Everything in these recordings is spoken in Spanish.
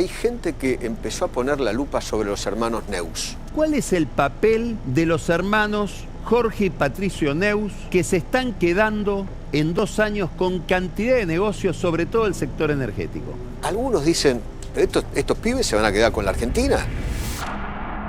hay gente que empezó a poner la lupa sobre los hermanos Neus. ¿Cuál es el papel de los hermanos Jorge y Patricio Neus, que se están quedando en 2 años con cantidad de negocios, sobre todo el sector energético? Algunos dicen, ¿pero estos pibes se van a quedar con la Argentina?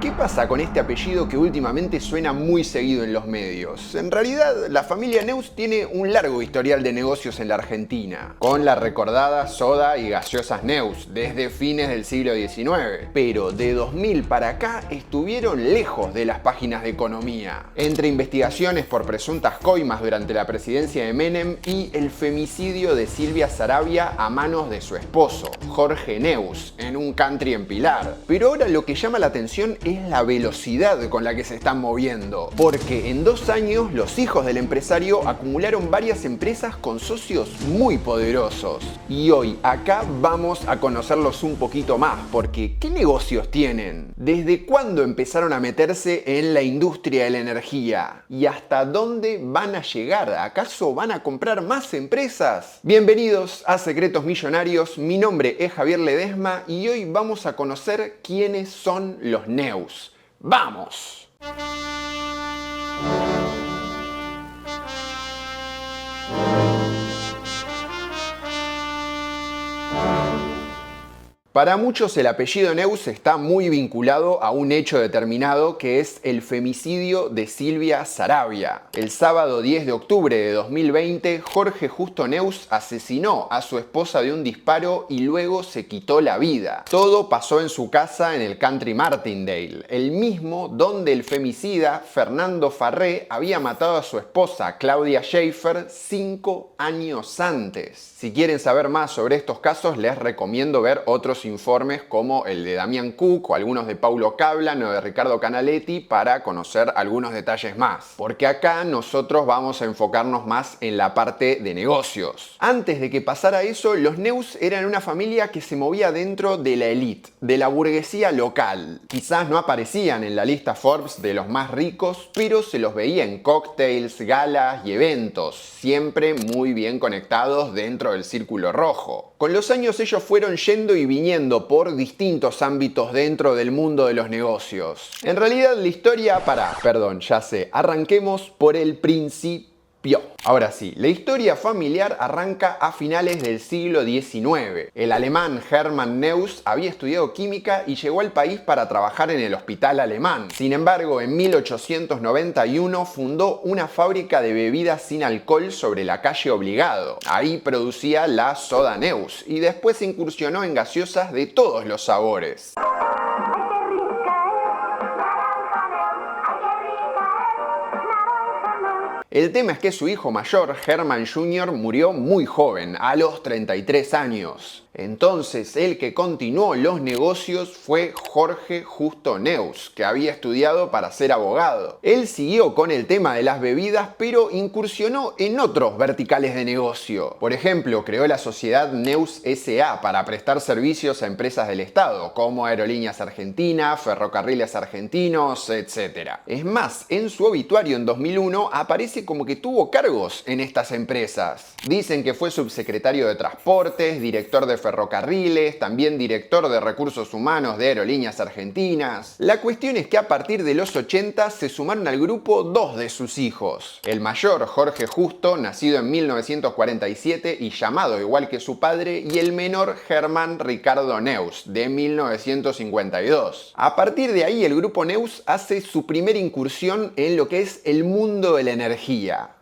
¿Qué pasa con este apellido que últimamente suena muy seguido en los medios? En realidad, la familia Neus tiene un largo historial de negocios en la Argentina, con la recordada soda y gaseosas Neus desde fines del siglo XIX. Pero de 2000 para acá estuvieron lejos de las páginas de economía, entre investigaciones por presuntas coimas durante la presidencia de Menem y el femicidio de Silvia Saravia a manos de su esposo, Jorge Neus, en un country en Pilar. Pero ahora lo que llama la atención es la velocidad con la que se están moviendo, porque en 2 años los hijos del empresario acumularon varias empresas con socios muy poderosos. Y hoy acá vamos a conocerlos un poquito más, porque ¿qué negocios tienen? ¿Desde cuándo empezaron a meterse en la industria de la energía? ¿Y hasta dónde van a llegar? ¿Acaso van a comprar más empresas? Bienvenidos a Secretos Millonarios, mi nombre es Javier Ledesma y hoy vamos a conocer quiénes son los Neus. ¡Vamos! Para muchos el apellido Neus está muy vinculado a un hecho determinado que es el femicidio de Silvia Saravia. El sábado 10 de octubre de 2020, Jorge Justo Neus asesinó a su esposa de un disparo y luego se quitó la vida. Todo pasó en su casa en el country Martindale, el mismo donde el femicida Fernando Farré había matado a su esposa Claudia Schiffer 5 años antes. Si quieren saber más sobre estos casos, les recomiendo ver otros informes como el de Damián Cook o algunos de Paulo Cablan o de Ricardo Canaletti para conocer algunos detalles más. Porque acá nosotros vamos a enfocarnos más en la parte de negocios. Antes de que pasara eso, los Neus eran una familia que se movía dentro de la élite, de la burguesía local. Quizás no aparecían en la lista Forbes de los más ricos, pero se los veía en cócteles, galas y eventos, siempre muy bien conectados dentro del círculo rojo. Con los años ellos fueron yendo y viniendo por distintos ámbitos dentro del mundo de los negocios. En realidad la historia, arranquemos por el principio. Ahora sí, la historia familiar arranca a finales del siglo XIX. El alemán Hermann Neus había estudiado química y llegó al país para trabajar en el hospital alemán. Sin embargo, en 1891 fundó una fábrica de bebidas sin alcohol sobre la calle Obligado. Ahí producía la soda Neus y después incursionó en gaseosas de todos los sabores. El tema es que su hijo mayor, Hermann Jr., murió muy joven, a los 33 años. Entonces, el que continuó los negocios fue Jorge Justo Neus, que había estudiado para ser abogado. Él siguió con el tema de las bebidas, pero incursionó en otros verticales de negocio. Por ejemplo, creó la sociedad Neus S.A. para prestar servicios a empresas del Estado, como Aerolíneas Argentinas, Ferrocarriles Argentinos, etc. Es más, en su obituario en 2001 aparece como que tuvo cargos en estas empresas. Dicen que fue subsecretario de Transportes, director de Ferrocarriles, también director de Recursos Humanos de Aerolíneas Argentinas. La cuestión es que a partir de los 80 se sumaron al grupo 2 de sus hijos. El mayor, Jorge Justo, nacido en 1947 y llamado igual que su padre, y el menor, Hermann Ricardo Neus, de 1952. A partir de ahí, el grupo Neus hace su primera incursión en lo que es el mundo de la energía.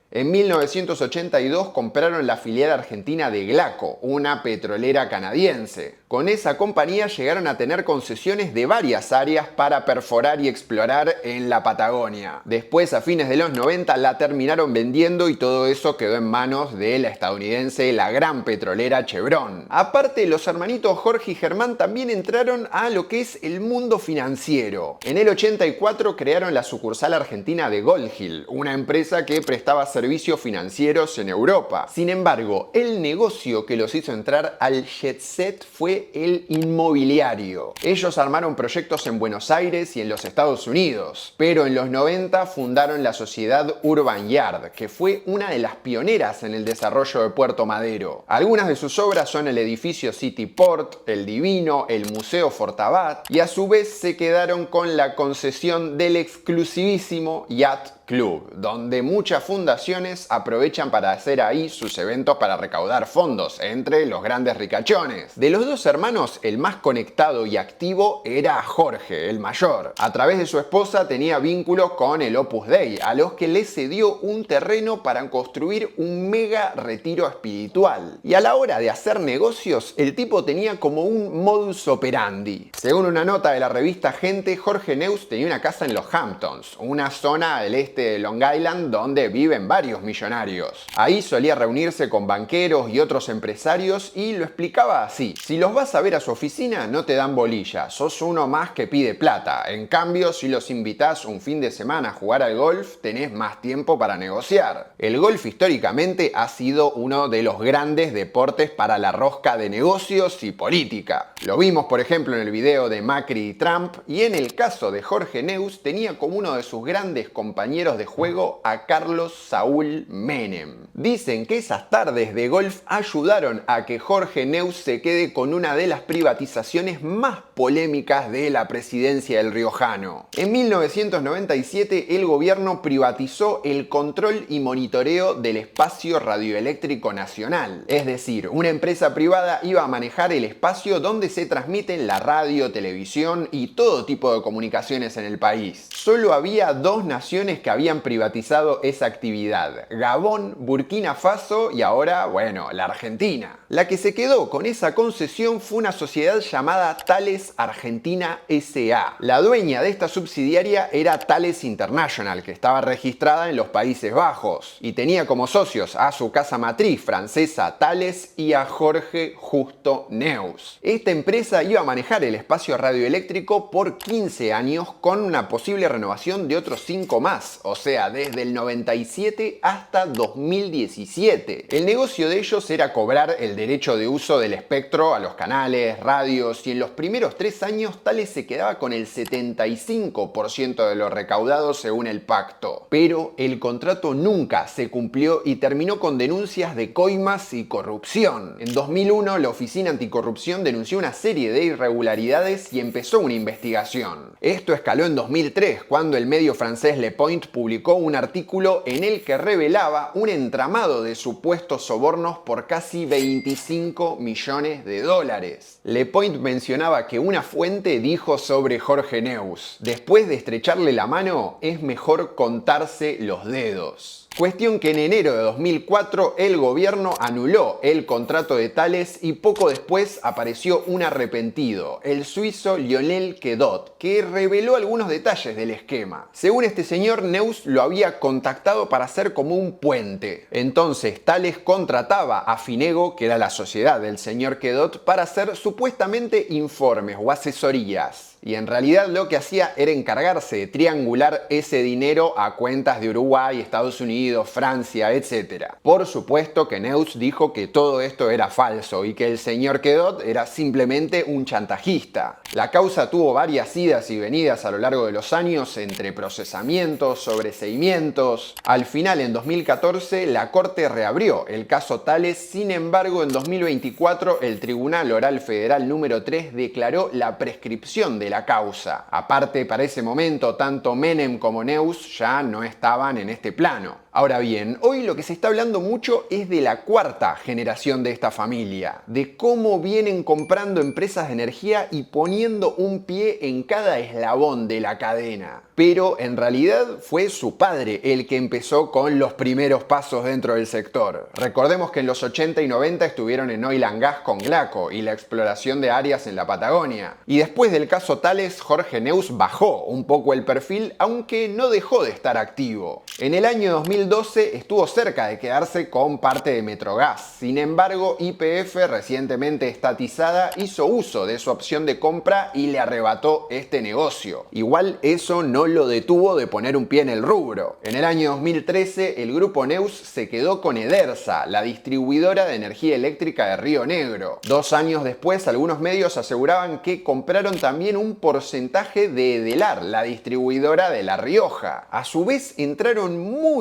En 1982 compraron la filial argentina de Glaco, una petrolera canadiense. Con esa compañía llegaron a tener concesiones de varias áreas para perforar y explorar en la Patagonia. Después, a fines de los 90, la terminaron vendiendo y todo eso quedó en manos de la estadounidense, la gran petrolera Chevron. Aparte, los hermanitos Jorge y Germán también entraron a lo que es el mundo financiero. En el 84 crearon la sucursal argentina de Gold Hill, una empresa que prestaba servicios financieros en Europa. Sin embargo, el negocio que los hizo entrar al jet set fue el inmobiliario. Ellos armaron proyectos en Buenos Aires y en los Estados Unidos, pero en los 90 fundaron la sociedad Urban Yard, que fue una de las pioneras en el desarrollo de Puerto Madero. Algunas de sus obras son el edificio City Port, el Divino, el Museo Fortabat, y a su vez se quedaron con la concesión del exclusivísimo Yacht Club, donde muchas fundaciones aprovechan para hacer ahí sus eventos para recaudar fondos entre los grandes ricachones. De los dos hermanos, el más conectado y activo era Jorge, el mayor. A través de su esposa tenía vínculos con el Opus Dei, a los que le cedió un terreno para construir un mega retiro espiritual. Y a la hora de hacer negocios, el tipo tenía como un modus operandi. Según una nota de la revista Gente, Jorge Neus tenía una casa en los Hamptons, una zona del este de Long Island donde viven varios millonarios. Ahí solía reunirse con banqueros y otros empresarios y lo explicaba así: si los vas a ver a su oficina no te dan bolilla, sos uno más que pide plata. En cambio, si los invitás un fin de semana a jugar al golf, tenés más tiempo para negociar. El golf históricamente ha sido uno de los grandes deportes para la rosca de negocios y política. Lo vimos por ejemplo en el video de Macri y Trump, y en el caso de Jorge Neus tenía como uno de sus grandes compañeros de juego a Carlos Saúl Menem. Dicen que esas tardes de golf ayudaron a que Jorge Neus se quede con una de las privatizaciones más polémicas de la presidencia del riojano. En 1997 el gobierno privatizó el control y monitoreo del espacio radioeléctrico nacional. Es decir, una empresa privada iba a manejar el espacio donde se transmiten la radio, televisión y todo tipo de comunicaciones en el país. Solo había dos naciones que habían privatizado esa actividad: Gabón, Burkina Faso y ahora, bueno, la Argentina. La que se quedó con esa concesión fue una sociedad llamada Thales Argentina S.A. La dueña de esta subsidiaria era Thales International, que estaba registrada en los Países Bajos y tenía como socios a su casa matriz francesa Thales y a Jorge Justo Neus. Esta empresa iba a manejar el espacio radioeléctrico por 15 años con una posible renovación de otros 5 más, o sea, desde el 97 hasta 2017. El negocio de ellos era cobrar el derecho de uso del espectro a los canales, radios, y en los primeros 3 años Thales se quedaba con el 75% de lo recaudado según el pacto. Pero el contrato nunca se cumplió y terminó con denuncias de coimas y corrupción. En 2001 la Oficina Anticorrupción denunció una serie de irregularidades y empezó una investigación. Esto escaló en 2003 cuando el medio francés Le Point publicó un artículo en el que revelaba un entramado de supuestos sobornos por casi 25 millones de dólares. Le Point mencionaba que una fuente dijo sobre Jorge Neus: después de estrecharle la mano, es mejor contarse los dedos. Cuestión que en enero de 2004 el gobierno anuló el contrato de Thales y poco después apareció un arrepentido, el suizo Lionel Quedot, que reveló algunos detalles del esquema. Según este señor, Neus lo había contactado para hacer como un puente. Entonces Thales contrataba a Finego, que era la sociedad del señor Quedot, para hacer supuestamente informes o asesorías. Y en realidad lo que hacía era encargarse de triangular ese dinero a cuentas de Uruguay, Estados Unidos, Francia, etc. Por supuesto que Neus dijo que todo esto era falso y que el señor Quedot era simplemente un chantajista. La causa tuvo varias idas y venidas a lo largo de los años entre procesamientos, sobreseimientos. Al final, en 2014, la Corte reabrió el caso Thales. Sin embargo, en 2024, el Tribunal Oral Federal número 3 declaró la prescripción de la causa. Aparte, para ese momento, tanto Menem como Neus ya no estaban en este plano. Ahora bien, hoy lo que se está hablando mucho es de la cuarta generación de esta familia, de cómo vienen comprando empresas de energía y poniendo un pie en cada eslabón de la cadena. Pero en realidad fue su padre el que empezó con los primeros pasos dentro del sector. Recordemos que en los 80 y 90 estuvieron en Oil and Gas con Glaco y la exploración de áreas en la Patagonia. Y después del caso Thales, Jorge Neus bajó un poco el perfil, aunque no dejó de estar activo. En el año 2012 2012 estuvo cerca de quedarse con parte de Metrogas. Sin embargo, YPF, recientemente estatizada, hizo uso de su opción de compra y le arrebató este negocio. Igual eso no lo detuvo de poner un pie en el rubro. En el año 2013, el grupo Neus se quedó con Edersa, la distribuidora de energía eléctrica de Río Negro. 2 años después, algunos medios aseguraban que compraron también un porcentaje de Edelar, la distribuidora de La Rioja. A su vez, entraron muy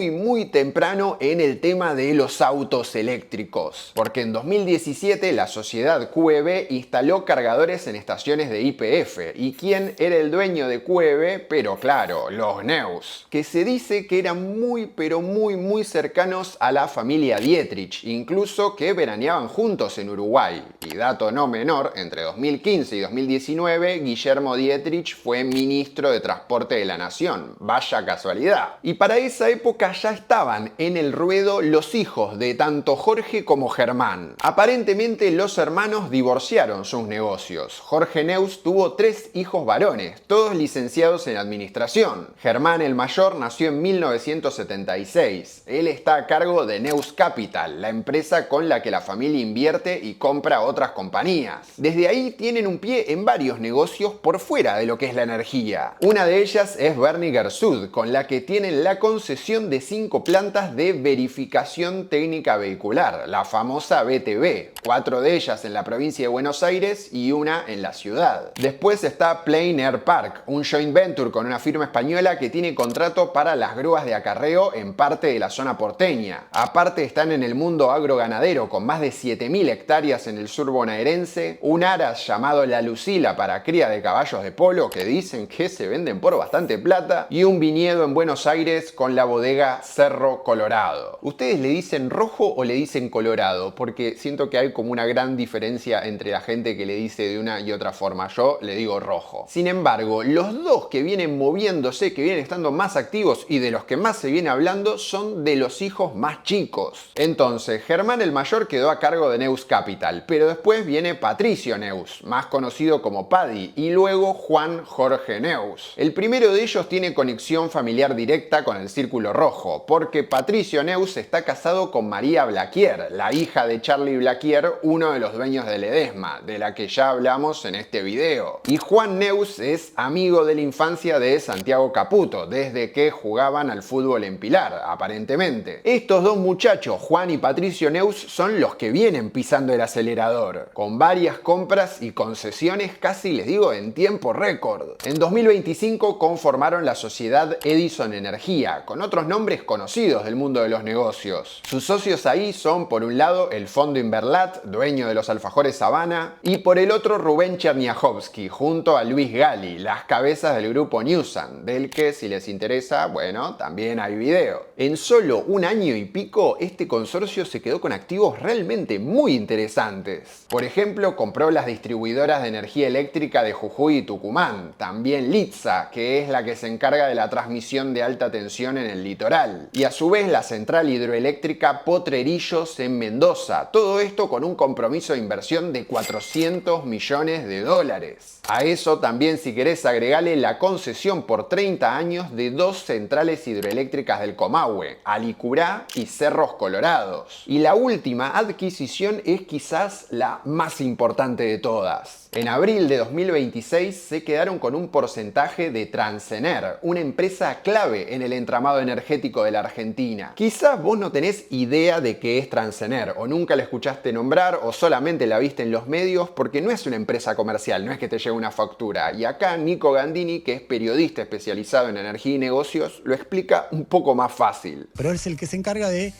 temprano en el tema de los autos eléctricos, porque en 2017 la sociedad QEB instaló cargadores en estaciones de YPF. ¿Y quién era el dueño de QEB? Pero claro, los Neus, que se dice que eran muy cercanos a la familia Dietrich, incluso que veraneaban juntos en Uruguay. Y dato no menor, entre 2015 y 2019, Guillermo Dietrich fue ministro de Transporte de la Nación. Vaya casualidad. Y para esa época ya estaban en el ruedo los hijos de tanto Jorge como Germán. Aparentemente los hermanos divorciaron sus negocios. Jorge Neus tuvo 3 hijos varones, todos licenciados en administración. Germán, el mayor, nació en 1976. Él está a cargo de Neus Capital, la empresa con la que la familia invierte y compra otras compañías. Desde ahí tienen un pie en varios negocios por fuera de lo que es la energía. Una de ellas es Berniger Sud, con la que tienen la concesión de 5 plantas de verificación técnica vehicular, la famosa BTV, 4 de ellas en la provincia de Buenos Aires y una en la ciudad. Después está Plain Air Park, un joint venture con una firma española que tiene contrato para las grúas de acarreo en parte de la zona porteña. Aparte están en el mundo agroganadero con más de 7.000 hectáreas en el sur bonaerense, un aras llamado La Lucila para cría de caballos de polo que dicen que se venden por bastante plata, y un viñedo en Buenos Aires con la bodega Cerro Colorado. ¿Ustedes le dicen rojo o le dicen colorado? Porque siento que hay como una gran diferencia entre la gente que le dice de una y otra forma. Yo le digo rojo. Sin embargo, los dos que vienen moviéndose, que vienen estando más activos y de los que más se viene hablando son de los hijos más chicos. Entonces, Germán el mayor quedó a cargo de Neus Capital, pero después viene Patricio Neus, más conocido como Paddy, y luego Juan Jorge Neus. El primero de ellos tiene conexión familiar directa con el Círculo Rojo, porque Patricio Neus está casado con María Blaquier, la hija de Charlie Blaquier, uno de los dueños de Ledesma, de la que ya hablamos en este video. Y Juan Neus es amigo de la infancia de Santiago Caputo, desde que jugaban al fútbol en Pilar, aparentemente. Estos dos muchachos, Juan y Patricio Neus, son los que vienen pisando el acelerador, con varias compras y concesiones casi, les digo, en tiempo récord. En 2025 conformaron la sociedad Edison Energía, con otros nombres conocidos del mundo de los negocios. Sus socios ahí son, por un lado, el Fondo Inverlat, dueño de los alfajores Habana, y por el otro Rubén Cherniakhovsky, junto a Luis Gali, las cabezas del grupo Newsan, del que, si les interesa, bueno, también hay video. En solo un año y pico, este consorcio se quedó con activos realmente muy interesantes. Por ejemplo, compró las distribuidoras de energía eléctrica de Jujuy y Tucumán, también Litza, que es la que se encarga de la transmisión de alta tensión en el litoral, y a su vez la central hidroeléctrica Potrerillos en Mendoza, todo esto con un compromiso de inversión de 400 millones de dólares. A eso también, si querés, agregale la concesión por 30 años de 2 centrales hidroeléctricas del Comahue, Alicurá y Cerros Colorados. Y la última adquisición es quizás la más importante de todas. En abril de 2026 se quedaron con un porcentaje de Transener, una empresa clave en el entramado energético de la Argentina. Quizás vos no tenés idea de qué es Transener, o nunca la escuchaste nombrar, o solamente la viste en los medios, porque no es una empresa comercial, no es que te llegue una factura. Y acá Nico Gandini, que es periodista especializado en energía y negocios, lo explica un poco más fácil. Pero es el que se encarga de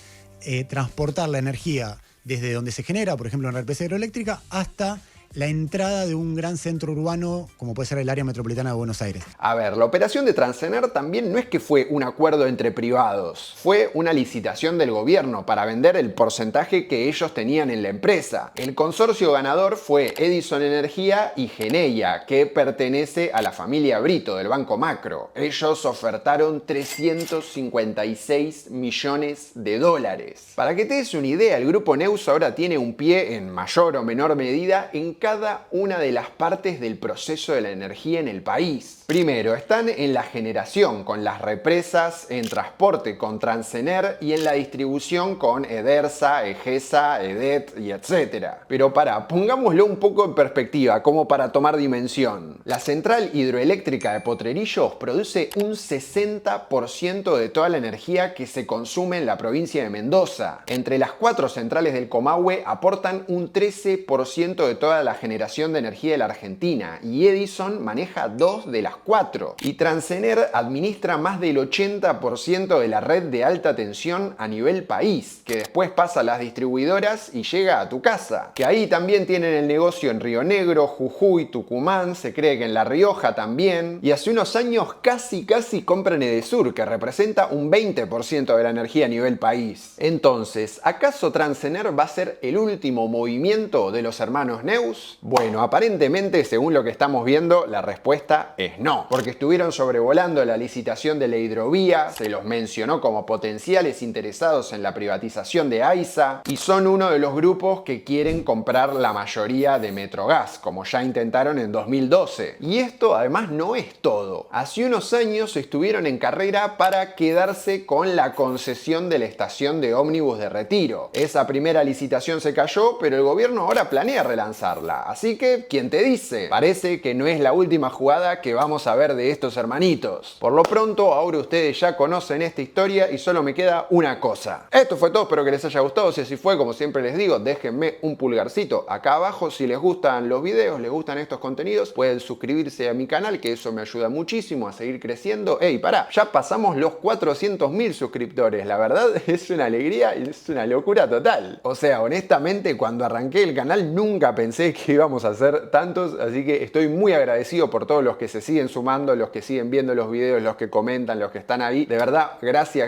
transportar la energía desde donde se genera, por ejemplo en la represa hidroeléctrica, hasta la entrada de un gran centro urbano como puede ser el área metropolitana de Buenos Aires. A ver, la operación de Transener también no es que fue un acuerdo entre privados, fue una licitación del gobierno para vender el porcentaje que ellos tenían en la empresa. El consorcio ganador fue Edison Energía y Geneia, que pertenece a la familia Brito del Banco Macro. Ellos ofertaron 356 millones de dólares. Para que te des una idea, el grupo Neus ahora tiene un pie en mayor o menor medida en cada una de las partes del proceso de la energía en el país. Primero, están en la generación con las represas, en transporte con Transener y en la distribución con Edersa, Egesa, Edet y etc. Pero pongámoslo un poco en perspectiva, como para tomar dimensión. La central hidroeléctrica de Potrerillos produce un 60% de toda la energía que se consume en la provincia de Mendoza. Entre las 4 centrales del Comahue aportan un 13% de toda la generación de energía de la Argentina y Edison maneja 2 de las 4. Y Transener administra más del 80% de la red de alta tensión a nivel país, que después pasa a las distribuidoras y llega a tu casa. Que ahí también tienen el negocio en Río Negro, Jujuy, Tucumán, se cree que en La Rioja también. Y hace unos años casi compran Edesur, que representa un 20% de la energía a nivel país. Entonces, ¿acaso Transener va a ser el último movimiento de los hermanos Neus? Bueno, aparentemente, según lo que estamos viendo, la respuesta es no, porque estuvieron sobrevolando la licitación de la hidrovía, se los mencionó como potenciales interesados en la privatización de AISA y son uno de los grupos que quieren comprar la mayoría de Metrogas, como ya intentaron en 2012. Y esto además no es todo. Hace unos años estuvieron en carrera para quedarse con la concesión de la estación de ómnibus de Retiro. Esa primera licitación se cayó, pero el gobierno ahora planea relanzarla. Así que, ¿quién te dice? Parece que no es la última jugada que vamos a ver de estos hermanitos. Por lo pronto, ahora ustedes ya conocen esta historia y solo me queda una cosa. Esto fue todo, espero que les haya gustado. Si así fue, como siempre les digo, déjenme un pulgarcito acá abajo. Si les gustan los videos, les gustan estos contenidos, pueden suscribirse a mi canal, que eso me ayuda muchísimo a seguir creciendo. ¡Ey, pará! Ya pasamos los 400.000 suscriptores. La verdad es una alegría y es una locura total. O sea, honestamente, cuando arranqué el canal nunca pensé que íbamos a hacer tantos, así que estoy muy agradecido por todos los que se siguen sumando, los que siguen viendo los videos, los que comentan, los que están ahí. De verdad, gracias,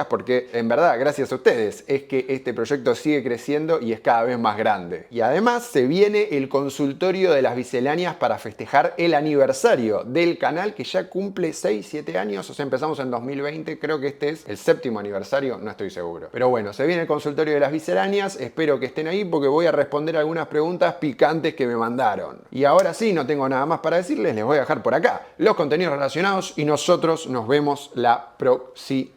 porque en verdad, gracias a ustedes, es que este proyecto sigue creciendo y es cada vez más grande. Y además se viene el consultorio de las misceláneas para festejar el aniversario del canal, que ya cumple 6-7 años, o sea, empezamos en 2020, creo que este es el 7º aniversario, no estoy seguro. Pero bueno, se viene el consultorio de las misceláneas, espero que estén ahí porque voy a responder algunas preguntas picantes que me mandaron. Y ahora sí, no tengo nada más para decirles, les voy a dejar por acá los contenidos relacionados y nosotros nos vemos la próxima.